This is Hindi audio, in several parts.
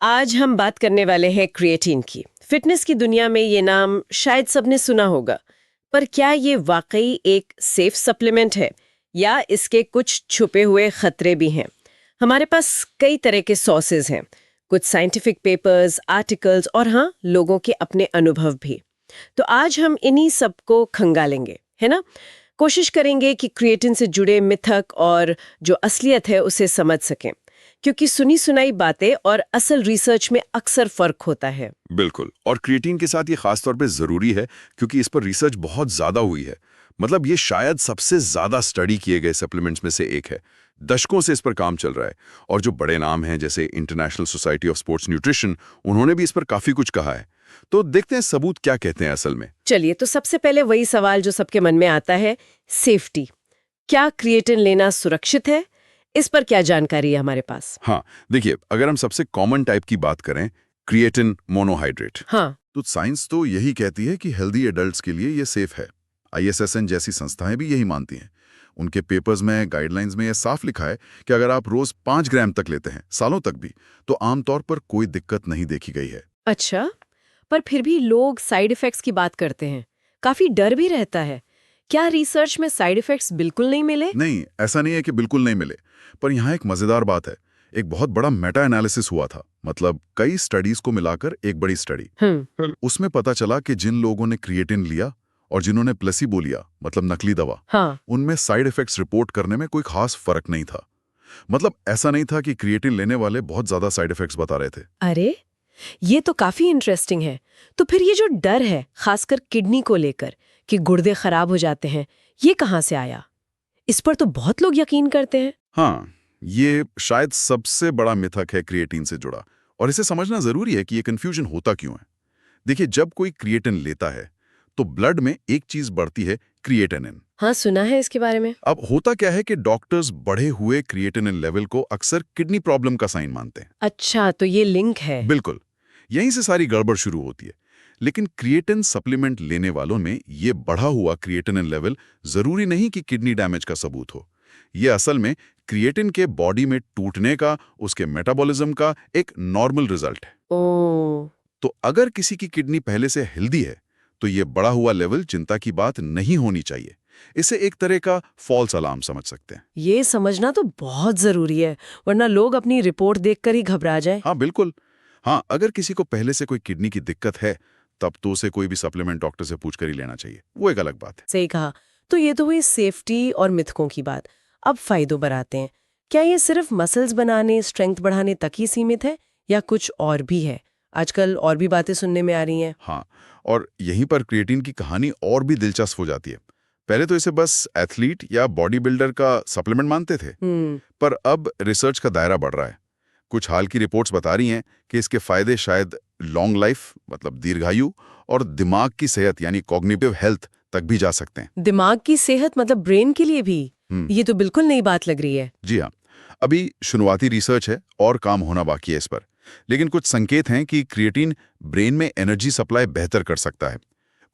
आज हम बात करने वाले हैं क्रिएटिन की। फिटनेस की दुनिया में ये नाम शायद सबने सुना होगा, पर क्या ये वाकई एक सेफ सप्लीमेंट है या इसके कुछ छुपे हुए खतरे भी हैं? हमारे पास कई तरह के सोर्सेज हैं, कुछ साइंटिफिक पेपर्स, आर्टिकल्स और हाँ, लोगों के अपने अनुभव भी। तो आज हम इन्हीं सबको खंगालेंगे, है ना? कोशिश करेंगे कि क्रिएटिन से जुड़े मिथक और जो असलियत है उसे समझ सकें, क्योंकि सुनी सुनाई बातें और असल रिसर्च में अक्सर फर्क होता है। बिल्कुल। और क्रिएटिन के साथ ये खास तौर पे जरूरी है क्योंकि इस पर रिसर्च बहुत ज्यादा हुई है। मतलब ये शायद सबसे ज्यादा स्टडी किए गए सप्लीमेंट्स में से एक है। दशकों से इस पर काम चल रहा है और जो बड़े नाम हैं जैसे international society of sports nutrition, उन्होंने भी इस पर काफी कुछ कहा है। तो देखते हैं सबूत क्या कहते हैं असल में। चलिए, तो सबसे पहले वही सवाल जो सबके मन में आता है, सेफ्टी। क्या क्रिएटिन लेना सुरक्षित है? इस पर क्या जानकारी है हमारे पास? हाँ, देखिए, अगर हम सबसे कॉमन टाइप की बात करें, क्रिएटिन मोनोहाइड्रेट, हाँ। तो साइंस तो यही कहती है कि हेल्दी एडल्ट्स के लिए ये सेफ है। ISSN जैसी संस्थाएं भी यही मानती हैं। उनके पेपर्स में, गाइडलाइंस में यह साफ लिखा है कि अगर आप रोज 5 ग्राम तक लेते हैं, सालों तक भी, तो आमतौर पर कोई दिक्कत नहीं देखी गई है। अच्छा, पर फिर भी लोग साइड इफेक्ट्स की बात करते हैं। काफी डर भी रहता है। क्या रिसर्च में साइड इफेक्ट्स बिल्कुल नहीं मिले? नहीं, ऐसा नहीं है कि बिल्कुल नहीं मिले, पर यहाँ एक मजेदार बात है। एक बहुत बड़ा मेटा एनालिसिस हुआ था, मतलब कई स्टडीज को मिलाकर एक बड़ी स्टडी। उसमें पता चला कि जिन लोगों ने क्रिएटिन लिया और जिन्होंने प्लेसिबो लिया, मतलब नकली दवा, हाँ। उनमें साइड इफेक्ट्स रिपोर्ट करने में कोई खास फर्क नहीं था। मतलब ऐसा नहीं था कि क्रिएटिन लेने वाले बहुत ज्यादा साइड इफेक्ट्स बता रहे थे। अरे, ये तो काफी इंटरेस्टिंग है। तो फिर ये जो डर है, खासकर किडनी को लेकर कि गुर्दे खराब हो जाते हैं, ये कहाँ से आया? इस पर तो बहुत लोग यकीन करते हैं। हाँ, ये शायद सबसे बड़ा मिथक है क्रिएटिन से जुड़ा, और इसे समझना जरूरी है कि ये कंफ्यूजन होता क्यों है। देखिए, जब कोई क्रिएटिन लेता है तो ब्लड में एक चीज बढ़ती है, क्रिएटिनिन। हाँ, सुना है इसके बारे में। अब होता क्या है कि डॉक्टर्स बढ़े हुए क्रिएटिनिन लेवल को अक्सर किडनी प्रॉब्लम का साइन मानते हैं। अच्छा, तो ये लिंक है। बिल्कुल, यहीं से सारी गड़बड़ शुरू होती है। लेकिन क्रिएटिन सप्लीमेंट लेने वालों में ये बढ़ा हुआ क्रिएटिनिन लेवल जरूरी नहीं कि किडनी डैमेज का सबूत हो। ये असल में क्रिएटिन के बॉडी में टूटने का, उसके मेटाबॉलिज्म का एक नॉर्मल रिजल्ट है। ओ, तो अगर किसी की किडनी पहले से हेल्दी है तो ये बढ़ा हुआ लेवल चिंता की बात नहीं होनी चाहिए। इसे एक तरह का फॉल्स अलार्म समझ सकते हैं। ये समझना तो बहुत जरूरी है, वरना लोग अपनी रिपोर्ट देखकर ही घबरा जाए। हाँ, बिल्कुल। हाँ, अगर किसी को पहले से कोई किडनी की दिक्कत है तब तो उसे कोई भी सप्लीमेंट डॉक्टर से पूछ कर ही लेना चाहिए, वो एक अलग बात है। सही कहा। तो ये तो हुई सेफ्टी और मिथकों की बात। अब फायदों पर आते हैं। क्या ये सिर्फ मसल्स बनाने, स्ट्रेंथ बढ़ाने तक ही सीमित है या कुछ और भी है? आजकल और भी बातें सुनने में आ रही हैं। हाँ, और यहीं पर क्रिएटिन की कहानी और भी दिलचस्प हो जाती है। पहले तो इसे बस एथलीट या बॉडी बिल्डर का सप्लीमेंट मानते थे, पर अब रिसर्च का दायरा बढ़ रहा है। कुछ हाल की रिपोर्ट्स बता रही हैं कि इसके फायदे शायद लॉन्ग लाइफ, मतलब दीर्घायु, और दिमाग की सेहत यानी कॉग्निटिव हेल्थ तक भी जा सकते हैं। दिमाग की सेहत मतलब ब्रेन के लिए भी? ये तो बिल्कुल नई बात लग रही है। जी हाँ, अभी शुरुआती रिसर्च है और काम होना बाकी है इस पर, लेकिन कुछ संकेत हैं कि क्रिएटिन ब्रेन में एनर्जी सप्लाई बेहतर कर सकता है।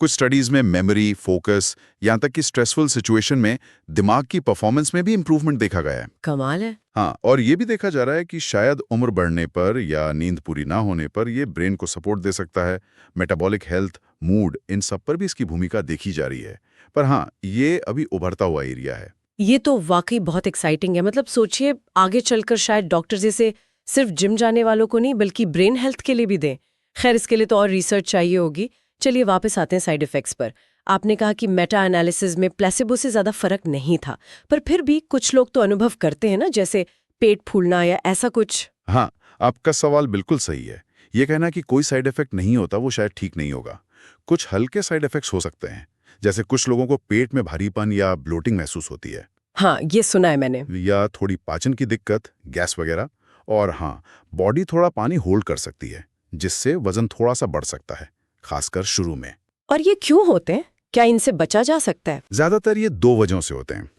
कुछ स्टडीज में मेमोरी, फोकस, यहाँ तक कि स्ट्रेसफुल सिचुएशन में दिमाग की परफॉर्मेंस में भी इंप्रूवमेंट देखा गया है। कमाल है। हाँ, और ये भी देखा जा रहा है कि शायद उम्र बढ़ने पर या नींद पूरी ना होने पर ये ब्रेन को सपोर्ट दे सकता है। मेटाबॉलिक हेल्थ, मूड, इन सब पर भी इसकी भूमिका देखी जा रही है। पर हाँ, ये अभी उभरता हुआ एरिया है। ये तो वाकई बहुत एक्साइटिंग है। मतलब सोचिए, आगे चलकर शायद डॉक्टर जैसे सिर्फ जिम जाने वालों को नहीं बल्कि ब्रेन हेल्थ के लिए भी दें। खैर, इसके लिए तो और रिसर्च चाहिए होगी। चलिए वापस आते हैं साइड इफेक्ट्स पर। आपने कहा कि मेटा एनालिसिस में प्लेसिबो से ज्यादा फर्क नहीं था, पर फिर भी कुछ लोग तो अनुभव करते हैं ना, जैसे पेट फूलना या ऐसा कुछ। हाँ, आपका सवाल बिल्कुल सही है। ये कहना कि कोई साइड इफेक्ट नहीं होता वो शायद ठीक नहीं होगा। कुछ हल्के साइड इफेक्ट्स हो सकते हैं, जैसे कुछ लोगों को पेट में भारीपन या ब्लोटिंग महसूस होती है, हाँ, ये सुना है मैंने। या थोड़ी पाचन की दिक्कत, गैस वगैरह। और हाँ, बॉडी थोड़ा पानी होल्ड कर सकती है, जिससे वजन थोड़ा सा बढ़ सकता है, खासकर शुरू में। और ये क्यों होते हैं? क्या इनसे बचा जा सकता है? ज्यादातर ये 2 वजहों से होते हैं।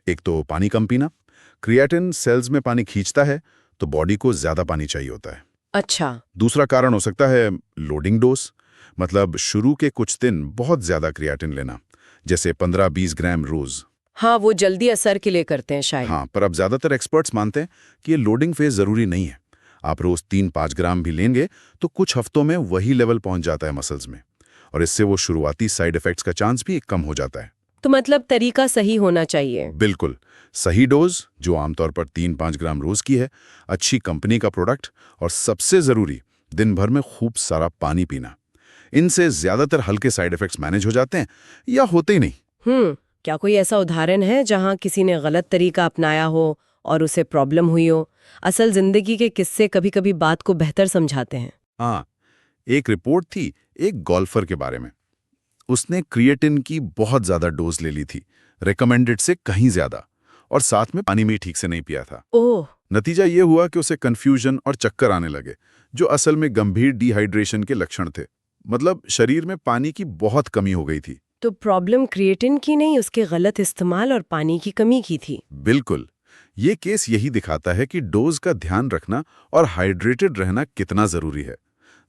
एक तो पानी कम पीना। क्रिएटिन सेल्स में पानी खींचता है, तो बॉडी को ज्यादा पानी चाहिए होता है। अच्छा। दूसरा कारण हो सकता है लोडिंग डोज, मतलब शुरू के कुछ दिन बहुत ज्यादा क्रिएटिन लेना, जैसे 15-20 ग्राम रोज। हाँ, वो जल्दी असर के लिए करते हैं शायद। हाँ, पर अब ज्यादातर एक्सपर्ट्स मानते हैं कि ये लोडिंग फेज जरूरी नहीं है। आप रोज 3-5 ग्राम भी लेंगे तो कुछ हफ्तों में वही लेवल पहुंच जाता है मसल्स में, और इससे वो शुरुआती साइड इफेक्ट्स का चांस भी कम हो जाता है। तो मतलब तरीका सही होना चाहिए। बिल्कुल सही डोज, जो आमतौर पर 3-5 ग्राम रोज की है, अच्छी कंपनी का प्रोडक्ट, और सबसे जरूरी दिन भर में खूब सारा पानी पीना। इनसे ज्यादातर हल्के साइड इफेक्ट्स मैनेज हो जाते हैं या होते ही नहीं। क्या कोई ऐसा उदाहरण है जहां किसी ने गलत तरीका अपनाया हो और उसे प्रॉब्लम हुई हो? असल जिंदगी के किस्से कभी-कभी बात को बेहतर समझाते हैं। हाँ, एक रिपोर्ट थी एक गोल्फर के बारे में। उसने क्रिएटिन की बहुत ज्यादा डोज ले ली थी, रिकमेंडेड से कहीं ज्यादा, और साथ में पानी भी ठीक से नहीं पिया था। ओह, नतीजा ये हुआ कि उसे कंफ्यूजन और चक्कर आने लगे, जो असल में गंभीर डिहाइड्रेशन के लक्षण थे। मतलब शरीर में पानी की बहुत कमी हो गई थी। तो प्रॉब्लम क्रिएटिन की नहीं, उसके गलत इस्तेमाल और पानी की कमी की थी। बिल्कुल, ये केस यही दिखाता है कि डोज का ध्यान रखना और हाइड्रेटेड रहना कितना जरूरी है।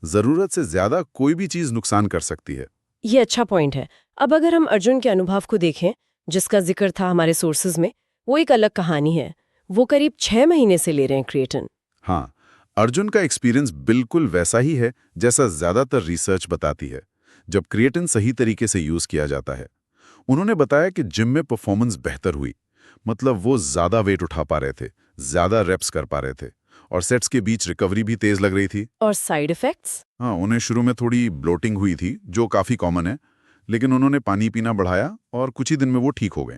जरूरत से ज्यादा कोई भी चीज नुकसान कर सकती है। ये अच्छा पॉइंट है। अब अगर हम अर्जुन के अनुभव को देखें, जिसका जिक्र था हमारे सोर्सेज में, वो एक अलग कहानी है। वो करीब 6 महीने से ले रहे हैं क्रिएटिन। हाँ, अर्जुन का एक्सपीरियंस बिल्कुल वैसा ही है जैसा ज्यादातर रिसर्च बताती है, जब क्रिएटिन सही तरीके से यूज किया जाता है। उन्होंने बताया कि जिम में परफॉर्मेंस बेहतर हुई, मतलब वो ज्यादा वेट उठा पा रहे थे, ज्यादा रेप्स कर पा रहे थे, और सेट्स के बीच रिकवरी भी तेज लग रही थी। और साइड इफेक्ट्स? हाँ, उन्हें शुरू में थोड़ी ब्लोटिंग हुई थी, जो काफी कॉमन है, लेकिन उन्होंने पानी पीना बढ़ाया और कुछ ही दिन में वो ठीक हो गए।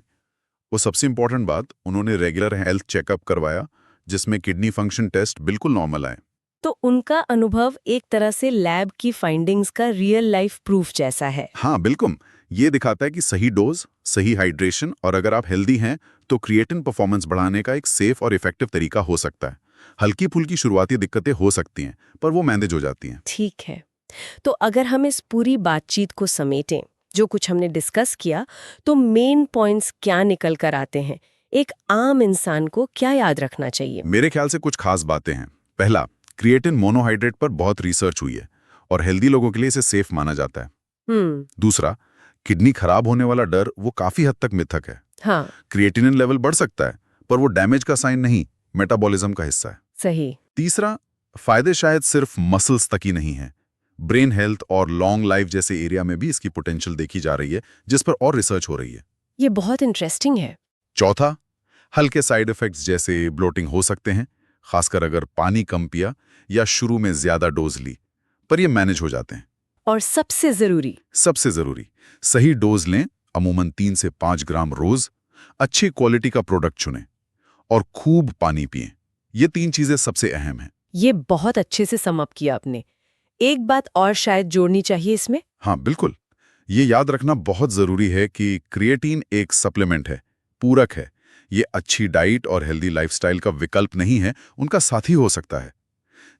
वो सबसे इंपॉर्टेंट बात, उन्होंने रेगुलर हेल्थ चेकअप करवाया, जिसमें किडनी फंक्शन टेस्ट बिल्कुल नॉर्मल आए। तो उनका अनुभव एक तरह से लैब की फाइंडिंग्स का रियल लाइफ प्रूफ जैसा है। हाँ बिल्कुल, ये दिखाता है कि सही डोज, सही हाइड्रेशन, और अगर आप हेल्दी हैं तो क्रिएटिन परफॉर्मेंस बढ़ाने का एक सेफ और इफेक्टिव तरीका हो सकता है। हल्की फुल्की शुरुआती दिक्कतें हो सकती हैं, पर वो मैनेज हो जाती हैं। ठीक है, तो अगर हम इस पूरी बातचीत को समेटें, जो कुछ हमने डिस्कस किया, तो मेन पॉइंट्स क्या निकल कर आते हैं? एक आम इंसान को क्या याद रखना चाहिए? मेरे ख्याल से कुछ खास बातें हैं। पहला, क्रिएटिन मोनोहाइड्रेट पर बहुत रिसर्च हुई है और हेल्दी लोगों के लिए इसे सेफ माना जाता है। दूसरा, किडनी खराब होने वाला डर वो काफी हद तक मिथक है। हाँ, क्रिएटिनिन लेवल बढ़ सकता है, पर वो डैमेज का साइन नहीं, मेटाबॉलिज्म का हिस्सा है। सही। तीसरा, फायदे शायद सिर्फ मसल्स तक ही नहीं है, ब्रेन हेल्थ और लॉन्ग लाइफ जैसे एरिया में भी इसकी पोटेंशियल देखी जा रही है, जिस पर और रिसर्च हो रही है। ये बहुत इंटरेस्टिंग है। चौथा, हल्के साइड इफेक्ट्स जैसे ब्लोटिंग हो सकते हैं, खासकर अगर पानी कम पिया या शुरू में ज्यादा डोज ली, पर ये मैनेज हो जाते हैं। और सबसे जरूरी, सही डोज लें, अमूमन 3 से 5 ग्राम रोज, अच्छी क्वालिटी का प्रोडक्ट चुनें और खूब पानी पिएं। ये 3 चीजें सबसे अहम हैं। ये बहुत अच्छे से सम अप किया आपने। एक बात और शायद जोड़नी चाहिए इसमें। हाँ बिल्कुल, ये याद रखना बहुत जरूरी है कि क्रिएटिन एक सप्लीमेंट है, पूरक है। ये अच्छी डाइट और हेल्दी लाइफस्टाइल का विकल्प नहीं है, उनका साथी हो सकता है।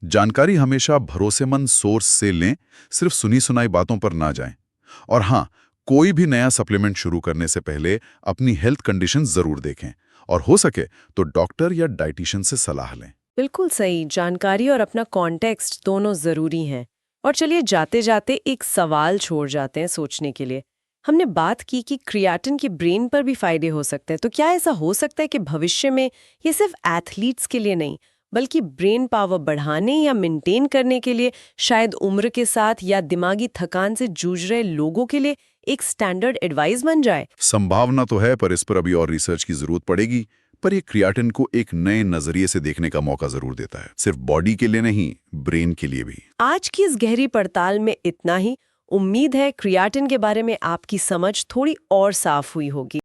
जानकारी हमेशा भरोसेमंद सोर्स से लें, सिर्फ सुनी सुनाई बातों पर ना जाएं। और हाँ, कोई भी नया सप्लीमेंट शुरू करने से पहले अपनी हेल्थ कंडीशन जरूर देखें, और हो सके तो डॉक्टर या डाइटिशियन से सलाह लें। बिल्कुल सही। जानकारी और अपना कॉन्टेक्स्ट दोनों जरूरी हैं। और चलिए जाते जाते एक सवाल छोड़ जाते हैं सोचने के लिए। हमने बात की कि क्रिएटिन के ब्रेन पर भी फायदे हो सकते हैं, तो क्या ऐसा हो सकता है कि भविष्य में ये सिर्फ एथलीट्स के लिए नहीं, बल्कि ब्रेन पावर बढ़ाने या मेंटेन करने के लिए, शायद उम्र के साथ या दिमागी थकान से जूझ रहे लोगों के लिए एक स्टैंडर्ड एडवाइस बन जाए? संभावना तो है, पर इस पर अभी और रिसर्च की जरूरत पड़ेगी। पर ये क्रिएटिन को एक नए नजरिए से देखने का मौका जरूर देता है, सिर्फ बॉडी के लिए नहीं, ब्रेन के लिए भी। आज की इस गहरी पड़ताल में इतना ही। उम्मीद है क्रिएटिन के बारे में आपकी समझ थोड़ी और साफ हुई होगी।